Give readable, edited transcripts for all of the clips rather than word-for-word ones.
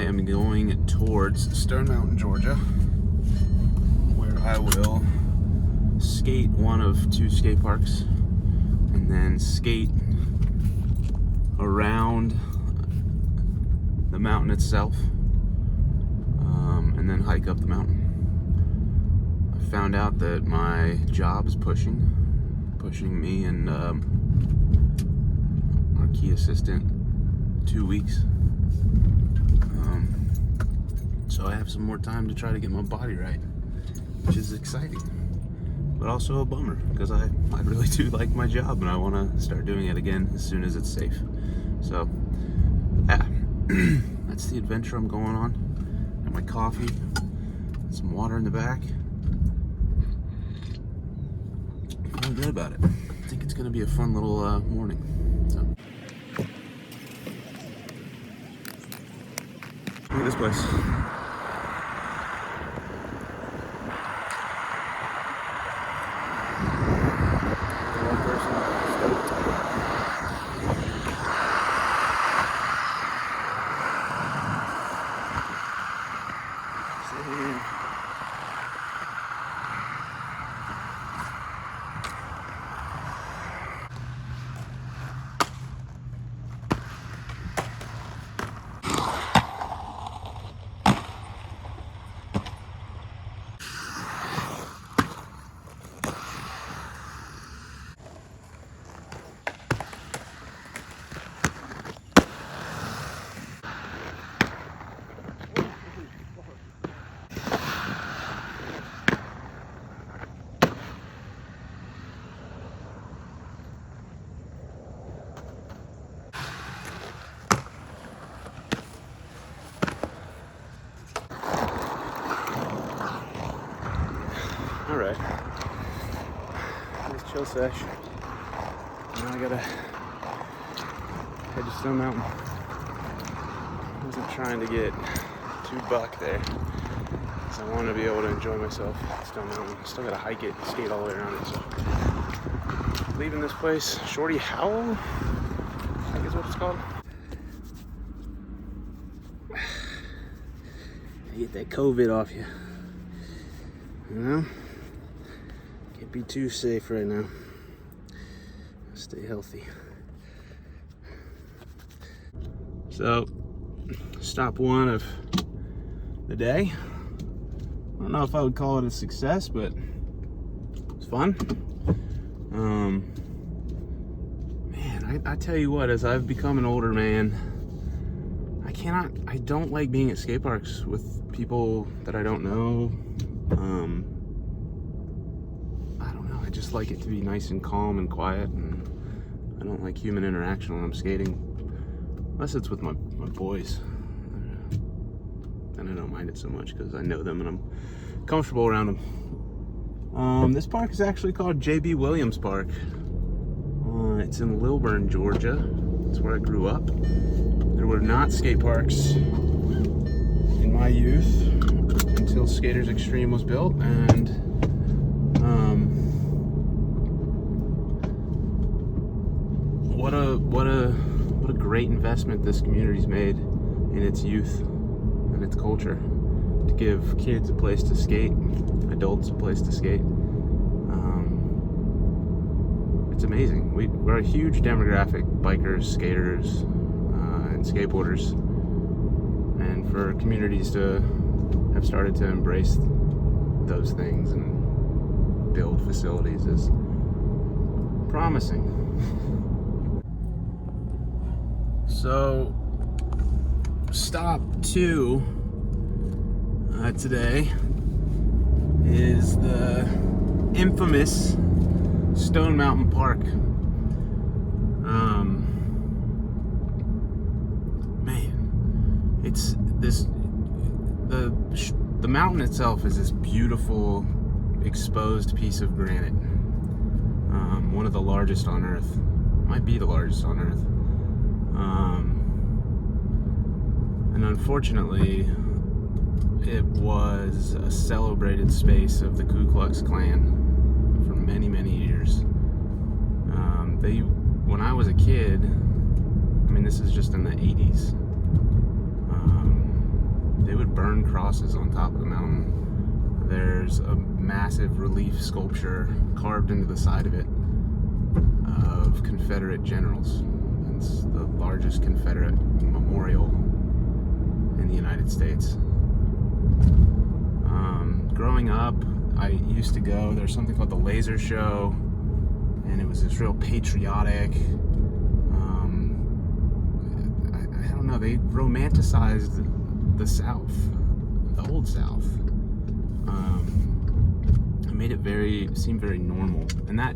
am going towards Stone Mountain, Georgia, where I will skate one of 2 skate parks and then skate around the mountain itself, and then hike up the mountain. I found out that my job is pushing me and our key assistant 2 weeks. So I have some more time to try to get my body right, which is exciting, but also a bummer because I really do like my job and I want to start doing it again as soon as it's safe. So yeah, that's the adventure I'm going on. Got my coffee, some water in the back. Feeling good about it. I think it's gonna be a fun little morning. So. Look at this place. Alright, nice chill sesh. Now I gotta head to Stone Mountain. I wasn't trying to get too buck there, so I want to be able to enjoy myself at Stone Mountain. Still gotta hike it and skate all the way around it. So leaving this place, Shorty Howell, I think is what it's called. Get that COVID off you. You know? Can't be too safe right now. Stay healthy. So, stop 1 of the day. I don't know if I would call it a success, but it's fun. Man, I tell you what, as I've become an older man, I don't like being at skate parks with people that I don't know. I don't know, I just like it to be nice and calm and quiet, and I don't like human interaction when I'm skating, unless it's with my boys. And I don't mind it so much because I know them and I'm comfortable around them. This park is actually called JB Williams Park. It's in Lilburn, Georgia. That's where I grew up. There were not skate parks in my youth until Skaters Extreme was built, and what a great investment this community's made in its youth and its culture to give kids a place to skate, adults a place to skate. It's amazing. We're a huge demographic: bikers, skaters, and skateboarders, and for communities to have started to embrace those things and build facilities is promising. So, stop 2 today is the infamous Stone Mountain Park. Man, it's this, the mountain itself is this beautiful exposed piece of granite, one of the largest on Earth, might be the largest on Earth, and unfortunately it was a celebrated space of the Ku Klux Klan for many, many years. When I was a kid, I mean, this is just in the 80s, they would burn crosses on top of the mountain. There's a massive relief sculpture carved into the side of it of Confederate generals. It's the largest Confederate memorial in the United States. Growing up, I used to go, there's something called the Laser Show, and it was this real patriotic, I don't know, they romanticized the South, the old South. It made it seem very normal. And that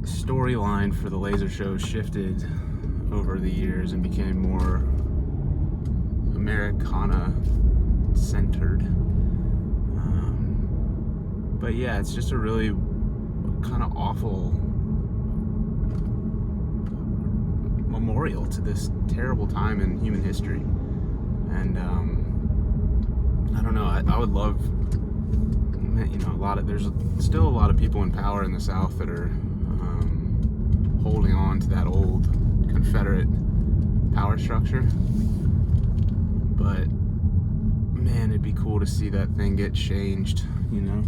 storyline for the Laser Show shifted over the years and became more Americana-centered. But yeah, it's just a really kind of awful memorial to this terrible time in human history. And I don't know, I would love, you know, there's still a lot of people in power in the South that are holding on to that old Confederate power structure. But man, it'd be cool to see that thing get changed, you know?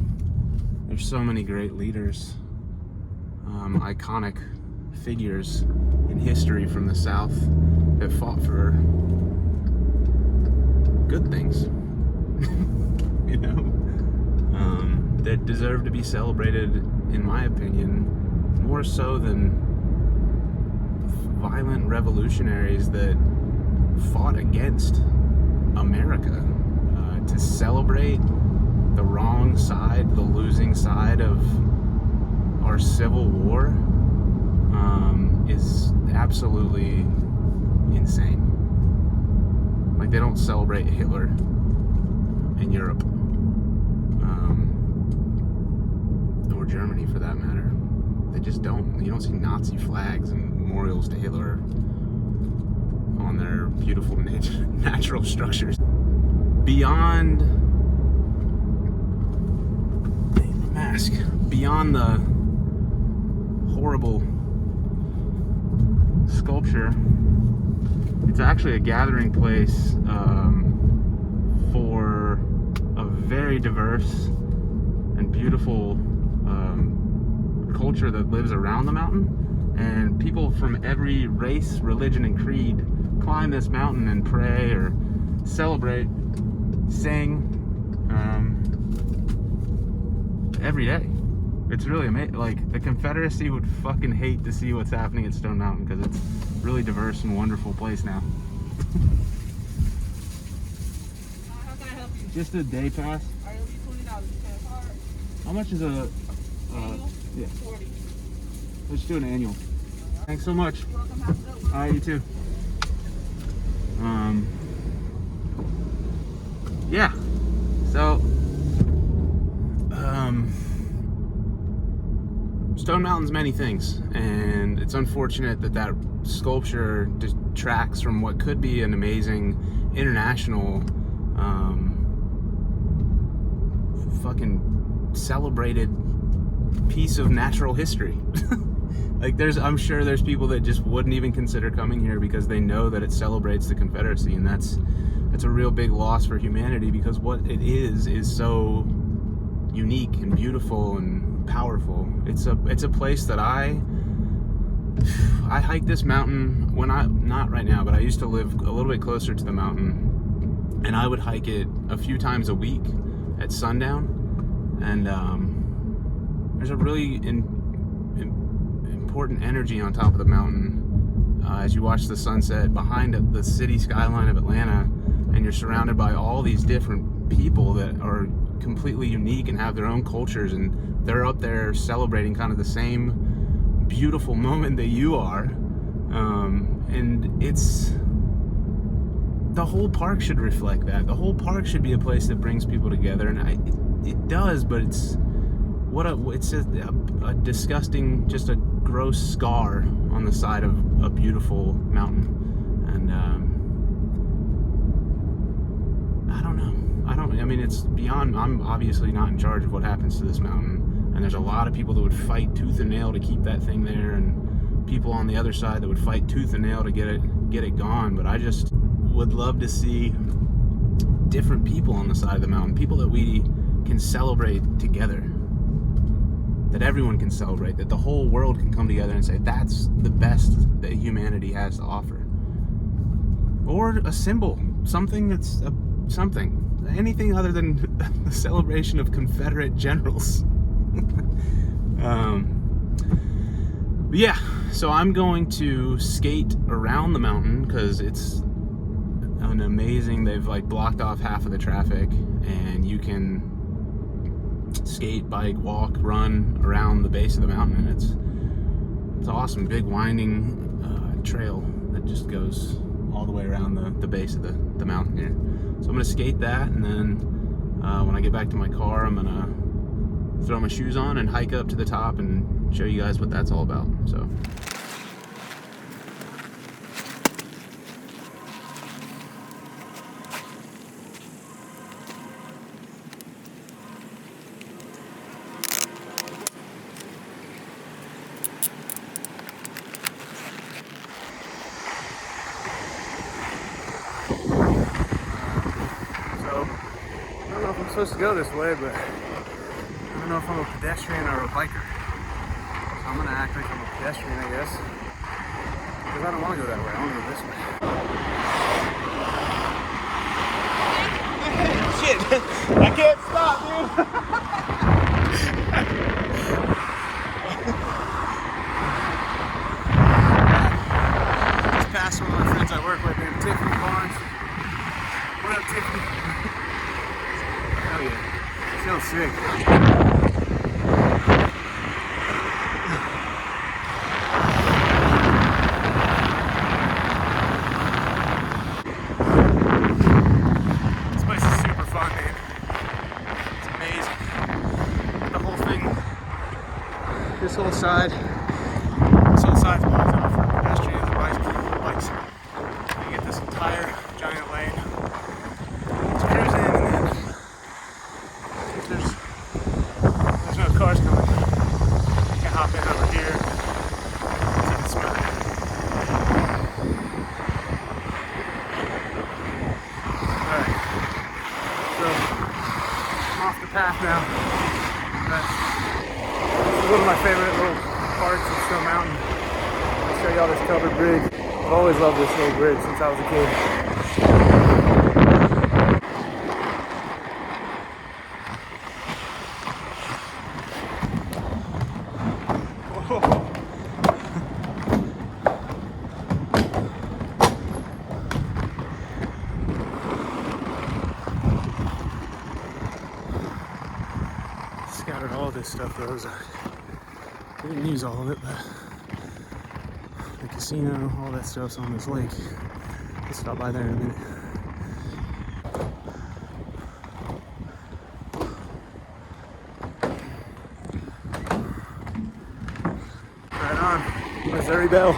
There's so many great leaders, iconic figures in history from the South that fought for good things, you know, that deserve to be celebrated, in my opinion, more so than violent revolutionaries that fought against America. To celebrate the wrong side, the losing side of our Civil War, is absolutely insane. Like, they don't celebrate Hitler in Europe, or Germany for that matter. They just don't. You don't see Nazi flags and memorials to Hitler on their beautiful natural structures. Beyond the horrible sculpture, it's actually a gathering place for a very diverse and beautiful culture that lives around the mountain. And people from every race, religion, and creed climb this mountain and pray or celebrate, sing, every day. It's really amazing. Like, the Confederacy would fucking hate to see what's happening at Stone Mountain, because it's a really diverse and wonderful place now. How can I help you? Just a day pass. All right, it'll be $20. You pay a card? How much is a Annual? yeah, 40. let's do an annual. Thanks so much. You're welcome. Have a good one. All right, you too. Yeah, so Stone Mountain's many things, and it's unfortunate that that sculpture detracts from what could be an amazing international fucking celebrated piece of natural history. Like, I'm sure there's people that just wouldn't even consider coming here because they know that it celebrates the Confederacy, and that's a real big loss for humanity, because what it is so unique and beautiful and powerful. It's a place that I hike this mountain when not right now, but I used to live a little bit closer to the mountain, and I would hike it a few times a week at sundown. And there's a really important energy on top of the mountain as you watch the sunset behind the city skyline of Atlanta, and you're surrounded by all these different people that are completely unique and have their own cultures, and they're up there celebrating kind of the same beautiful moment that you are. And the whole park should reflect that. The whole park should be a place that brings people together, and it does, but it's a disgusting, just a gross scar on the side of a beautiful mountain. And I mean, it's beyond, I'm obviously not in charge of what happens to this mountain, and there's a lot of people that would fight tooth and nail to keep that thing there, and people on the other side that would fight tooth and nail to get it gone. But I just would love to see different people on the side of the mountain, people that we can celebrate together, that everyone can celebrate, that the whole world can come together and say that's the best that humanity has to offer. Or a symbol, something that's anything other than the celebration of Confederate generals. But yeah, so I'm going to skate around the mountain because it's an amazing, they've like blocked off half of the traffic and you can skate, bike, walk, run around the base of the mountain, and it's awesome, big winding trail that just goes all the way around the base of the mountain here. So I'm gonna skate that, and then when I get back to my car, I'm gonna throw my shoes on and hike up to the top and show you guys what that's all about. So. I don't know if I'm supposed to go this way, but I don't know if I'm a pedestrian or a biker. So I'm gonna act like I'm a pedestrian, I guess. Because I don't want to go that way, I want to go this way. Shit! I can't stop, dude! Just passed one of my friends I work with named Tiffany Barnes. What up, Tiffany? Hell yeah. Feels sick. This place is super fun, dude. It's amazing. The whole thing, this whole side's blocked off for pedestrians and bikes. You get this entire giant lane. It's cruising, and then if there's no cars coming, you can hop in over here. It's even smoother. Alright, so I'm off the path now. This is one of my favorite little parts of Stone Mountain. I'll show y'all this covered bridge. I've always loved this little bridge since I was a kid. Scattered all this stuff to Ozark. We didn't use all of it, but the casino, all that stuff's on this lake. I'll stop by there in a minute. Right on, Missouri Belle.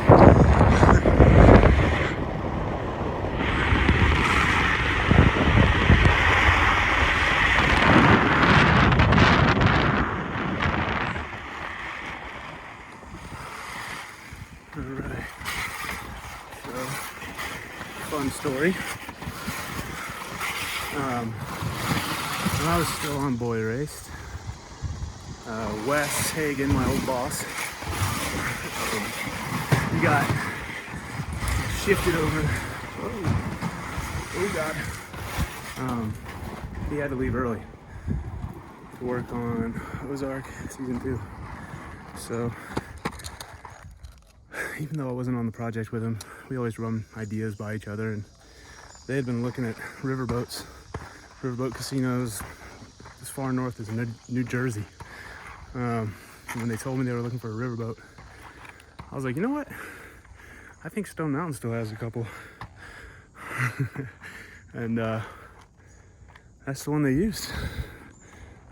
Alright, so fun story. When I was still on Boy Raced, Wes Hagen, my old boss, he got shifted over. Oh God. He had to leave early to work on Ozark season 2. So even though I wasn't on the project with him, we always run ideas by each other, and they had been looking at riverboat casinos as far north as New Jersey. And when they told me they were looking for a riverboat, I was like, you know what? I think Stone Mountain still has a couple. And that's the one they used.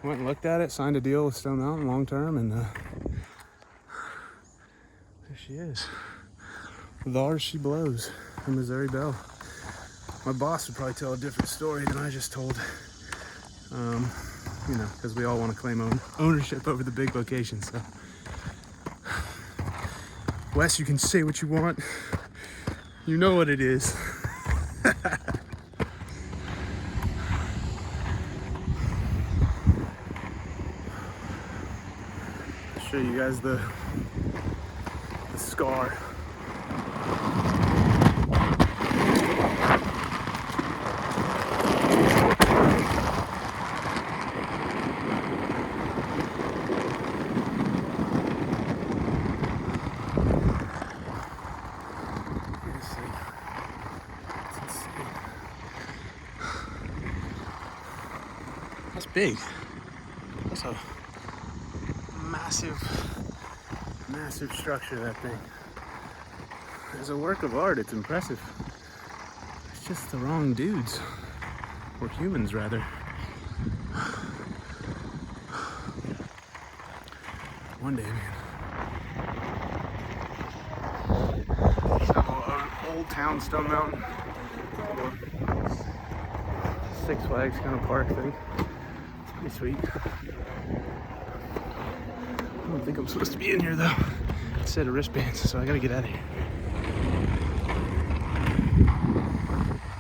I went and looked at it, signed a deal with Stone Mountain long term, and there she is. With ours, she blows. The Missouri Belle. My boss would probably tell a different story than I just told. You know, because we all want to claim ownership over the big location. So, Wes, you can say what you want. You know what it is. show you guys the scar. That's big. That's a massive structure, that thing. As a work of art, it's impressive. It's just the wrong dudes. Or humans, rather. One day, man. So, Old Town Stone Mountain. Six Flags kind of park thing. Pretty sweet. I don't think I'm supposed to be in here though. It's a set of wristbands, so I gotta get out of here.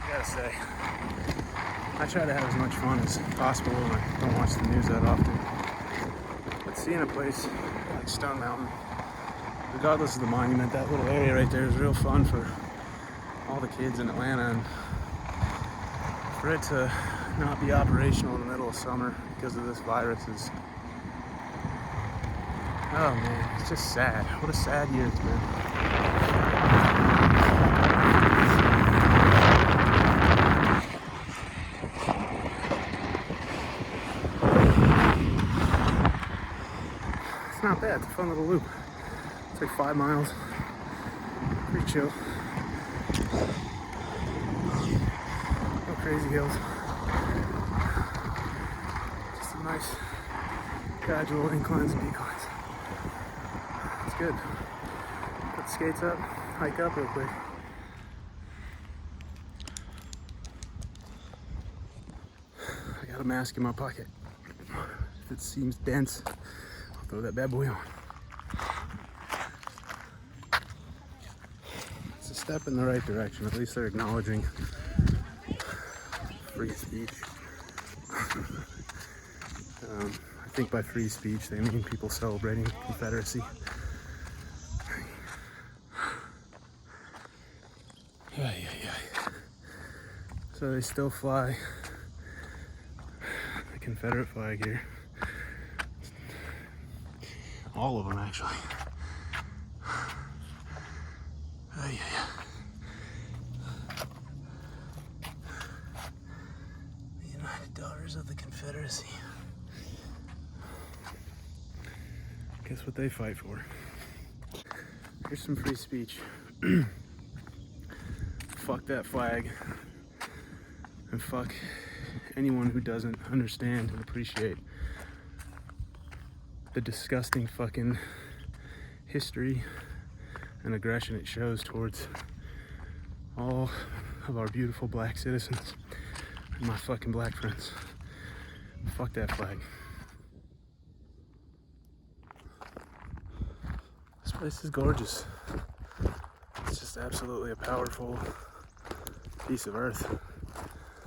I gotta say, I try to have as much fun as possible and I don't watch the news that often. But seeing a place like Stone Mountain, regardless of the monument, that little area right there is real fun for all the kids in Atlanta, and for it to not be operational in the middle of summer because of this virus is, oh man, it's just sad. What a sad year it's been. It's not bad, it's a fun little loop. It's like 5 miles, pretty chill. No crazy hills. Just some nice gradual inclines and declines. It's good. Put the skates up, hike up real quick. I got a mask in my pocket. If it seems dense, I'll throw that bad boy on. It's a step in the right direction. At least they're acknowledging free speech. I think by free speech they mean people celebrating confederacy. So they still fly the Confederate flag here. All of them, actually. The United Daughters of the Confederacy. Guess what they fight for? Here's some free speech. Fuck that flag. And fuck anyone who doesn't understand and appreciate the disgusting fucking history and aggression it shows towards all of our beautiful black citizens and my fucking black friends. Fuck that flag. This place is gorgeous. It's just absolutely a powerful piece of earth.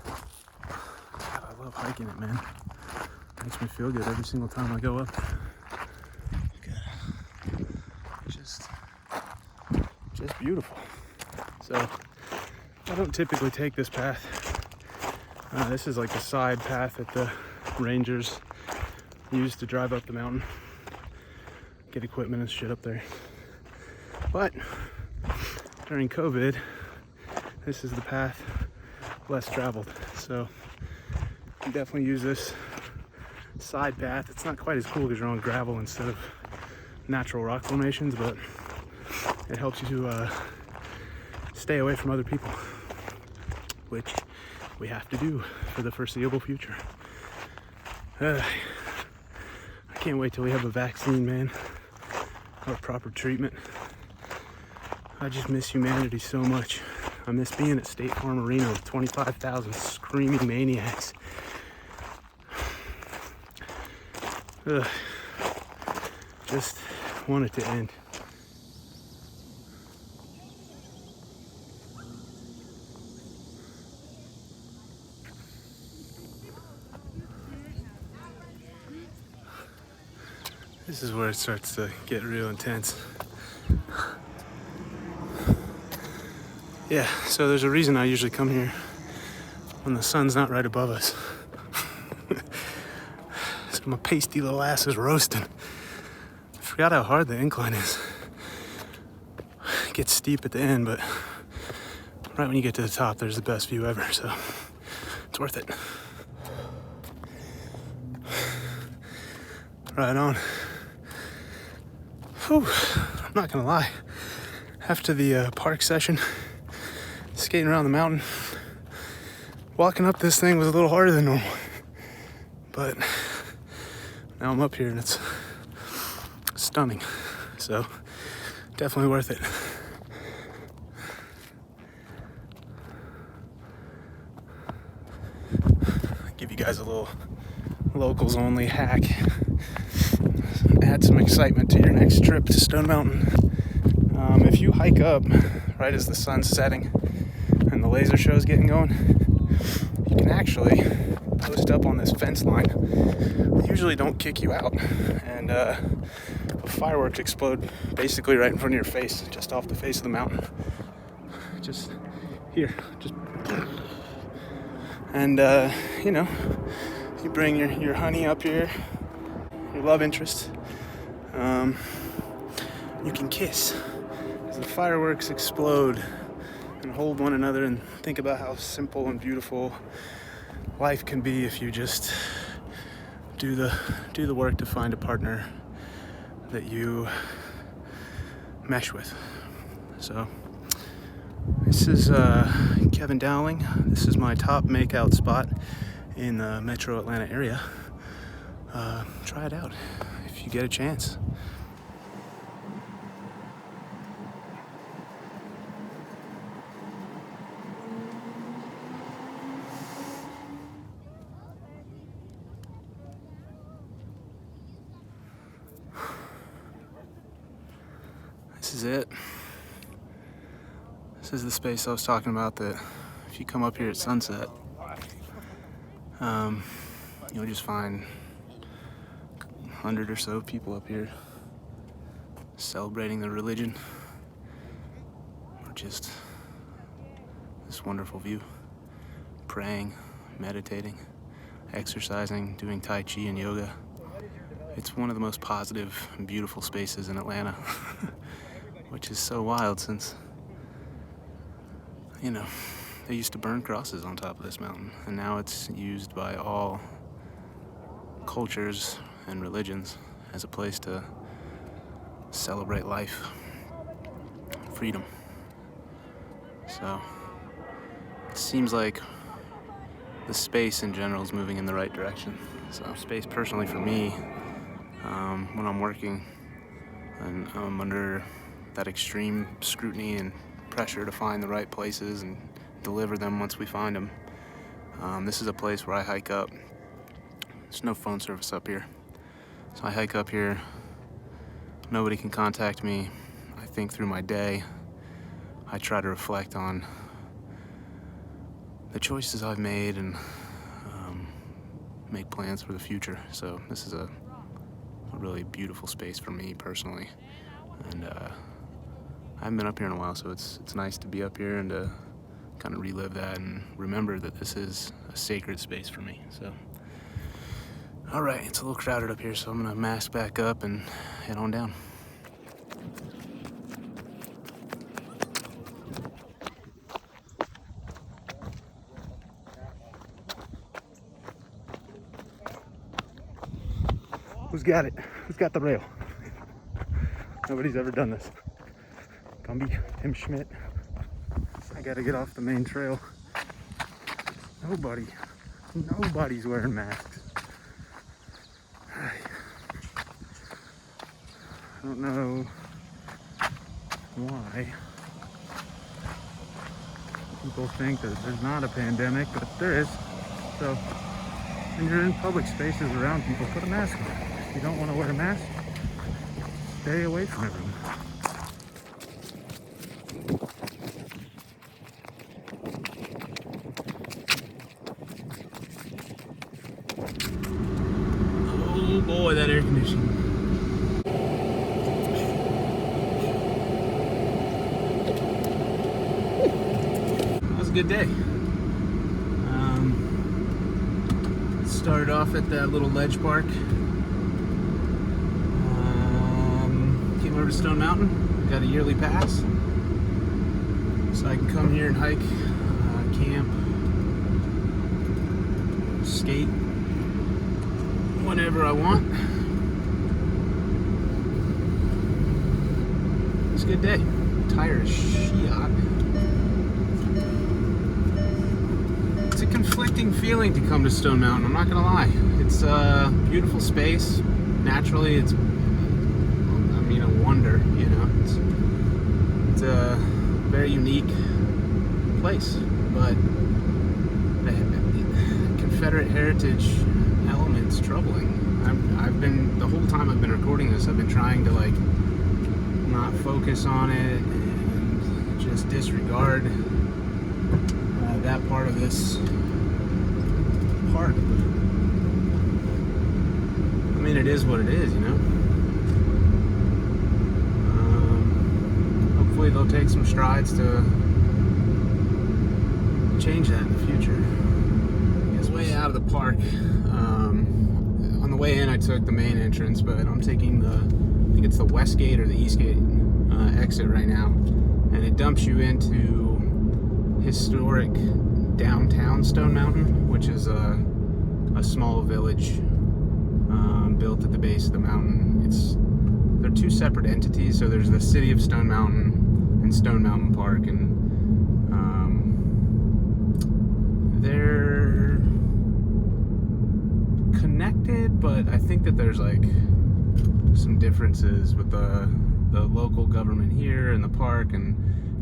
God, I love hiking it, man. Makes me feel good every single time I go up. Just beautiful. So I don't typically take this path. This is like the side path that the rangers use to drive up the mountain, get equipment and shit up there. But during COVID, this is the path less traveled. So you definitely use this side path. It's not quite as cool because you're on gravel instead of natural rock formations, but it helps you to stay away from other people, which we have to do for the foreseeable future. I can't wait till we have a vaccine, man, or proper treatment. I just miss humanity so much. I miss being at State Farm Arena with 25,000 screaming maniacs. Just want it to end. This is where it starts to get real intense. Yeah, so there's a reason I usually come here when the sun's not right above us. So my pasty little ass is roasting. I forgot how hard the incline is. It gets steep at the end, but right when you get to the top, there's the best view ever, so it's worth it. Right on. Whew, I'm not gonna lie. After the park session, skating around the mountain, walking up this thing was a little harder than normal. But now I'm up here and it's stunning. So definitely worth it. I'll give you guys a little locals only hack. Add some excitement to your next trip to Stone Mountain. If you hike up right as the sun's setting and the laser show's getting going, you can actually post up on this fence line. They usually don't kick you out, and fireworks explode basically right in front of your face, just off the face of the mountain. Just here, just, and you know, you bring your honey up here, your love interest. You can kiss as the fireworks explode and hold one another, and think about how simple and beautiful life can be if you just do the work to find a partner that you mesh with. So this is Kevin Dowling. This is my top makeout spot in the metro Atlanta area. Try it out if you get a chance. This is it. This is the space I was talking about, that if you come up here at sunset, you'll just find 100 or so people up here celebrating their religion, or just this wonderful view, praying, meditating, exercising, doing Tai Chi and yoga. It's one of the most positive and beautiful spaces in Atlanta, which is so wild since, you know, they used to burn crosses on top of this mountain, and now it's used by all cultures and religions as a place to celebrate life, freedom. So it seems like the space in general is moving in the right direction. So space personally for me, when I'm working and I'm under that extreme scrutiny and pressure to find the right places and deliver them once we find them, this is a place where I hike up. There's no phone service up here, so I hike up here. Nobody can contact me. I think through my day. I try to reflect on the choices I've made and make plans for the future. So this is a really beautiful space for me personally, and I haven't been up here in a while, so it's nice to be up here and to kind of relive that and remember that this is a sacred space for me. So all right, it's a little crowded up here, so I'm gonna mask back up and head on down. Who's got it? Who's got the rail? Nobody's ever done this. Gumby, Tim Schmidt. I gotta get off the main trail. Nobody's wearing masks. I don't know why people think that there's not a pandemic, but there is. So when you're in public spaces around people, put a mask on. If you don't want to wear a mask, stay away from everyone. Oh boy, that air conditioning. a good day. Started off at that little ledge park. Came over to Stone Mountain. Got a yearly pass, so I can come here and hike, camp, skate whenever I want. It's a good day. I'm tired as shit. It's a conflicting feeling to come to Stone Mountain, I'm not gonna lie. It's a beautiful space. Naturally, it's, I mean, a wonder, you know. It's a very unique place, but the Confederate heritage element's troubling. The whole time I've been recording this, I've been trying to like not focus on it and just disregard that part of this park. I mean, it is what it is, you know. Hopefully they'll take some strides to change that in the future. It's way out of the park. On the way in, I took the main entrance, but I'm taking I think it's the west gate or the east gate exit right now, and it dumps you into historic downtown Stone Mountain, which is a small village built at the base of the mountain. They're two separate entities, so there's the city of Stone Mountain and Stone Mountain Park, and they're connected, but I think that there's like some differences with the local government here and the park, and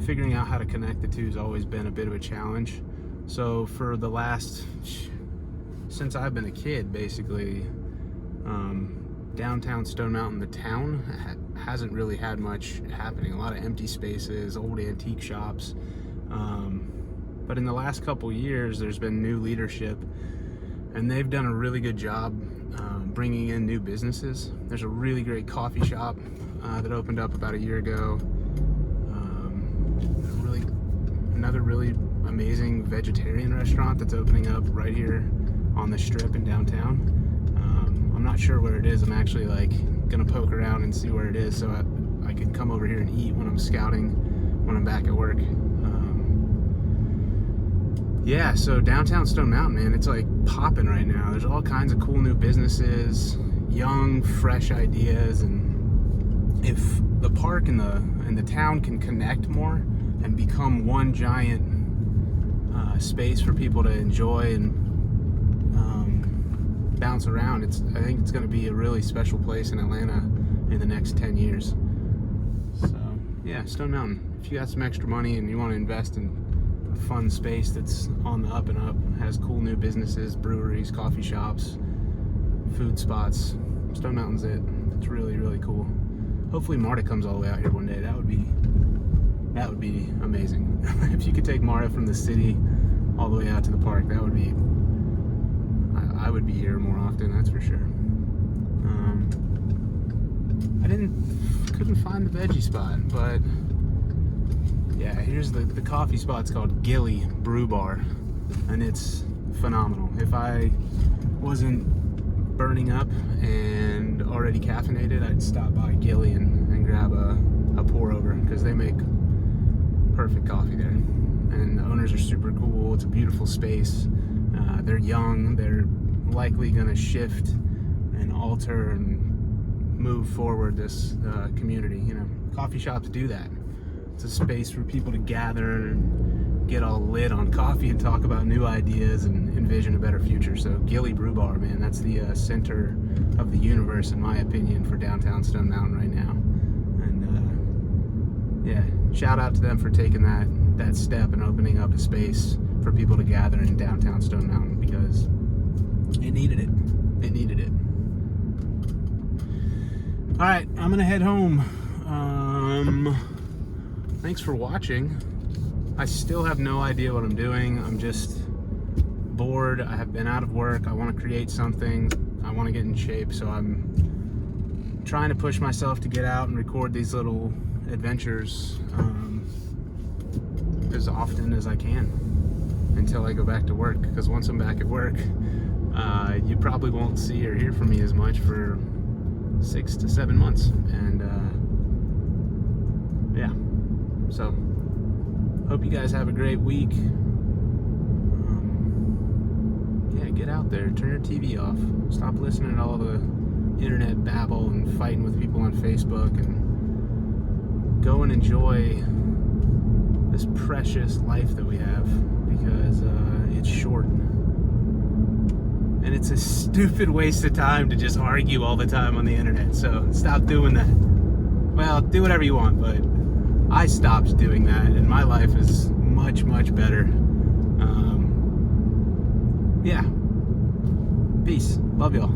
figuring out how to connect the two has always been a bit of a challenge. So for the last, since I've been a kid, basically, downtown Stone Mountain, the town, hasn't really had much happening. A lot of empty spaces, old antique shops. But in the last couple years, there's been new leadership, and they've done a really good job bringing in new businesses. There's a really great coffee shop that opened up about a year ago. Another really amazing vegetarian restaurant that's opening up right here on the strip in downtown. I'm not sure where it is. I'm actually like gonna poke around and see where it is, so I can come over here and eat when I'm scouting, when I'm back at work. Yeah, so downtown Stone Mountain, man, it's like popping right now. There's all kinds of cool new businesses, young, fresh ideas, and if the park and the town can connect more and become one giant space for people to enjoy and bounce around, I think it's going to be a really special place in Atlanta in the next 10 years. So yeah, Stone Mountain, if you got some extra money and you want to invest in a fun space that's on the up and up, has cool new businesses, breweries, coffee shops, food spots, Stone Mountain's it. It's really, really cool. Hopefully Marta comes all the way out here one day. That would be amazing. If you could take Marta from the city all the way out to the park, that would be, I would be here more often, that's for sure. Couldn't find the veggie spot, but yeah, here's the coffee spot's called Gilly Brew Bar, and it's phenomenal. If I wasn't burning up and already caffeinated, I'd stop by Gilly and grab a pour over, because they make perfect coffee there, and the owners are super cool. It's a beautiful space. They're young. They're likely going to shift and alter and move forward this community. You know, coffee shops do that. It's a space for people to gather and get all lit on coffee and talk about new ideas and envision a better future. So Gilly Brew Bar, man, that's the center of the universe, in my opinion, for downtown Stone Mountain right now. And yeah, shout out to them for taking that step and opening up a space for people to gather in downtown Stone Mountain, because it needed it. It needed it. All right, I'm gonna head home. Thanks for watching. I still have no idea what I'm doing. I'm just bored. I have been out of work. I want to create something. I want to get in shape, so I'm trying to push myself to get out and record these little adventures as often as I can. until I go back to work, because once I'm back at work, you probably won't see or hear from me as much for 6 to 7 months. And yeah, so hope you guys have a great week. Yeah, get out there, turn your TV off, stop listening to all the internet babble and fighting with people on Facebook, and go and enjoy this precious life that we have, because it's short. And it's a stupid waste of time to just argue all the time on the internet, so stop doing that. Well, do whatever you want, but I stopped doing that, and my life is much, much better. Yeah. Peace. Love y'all.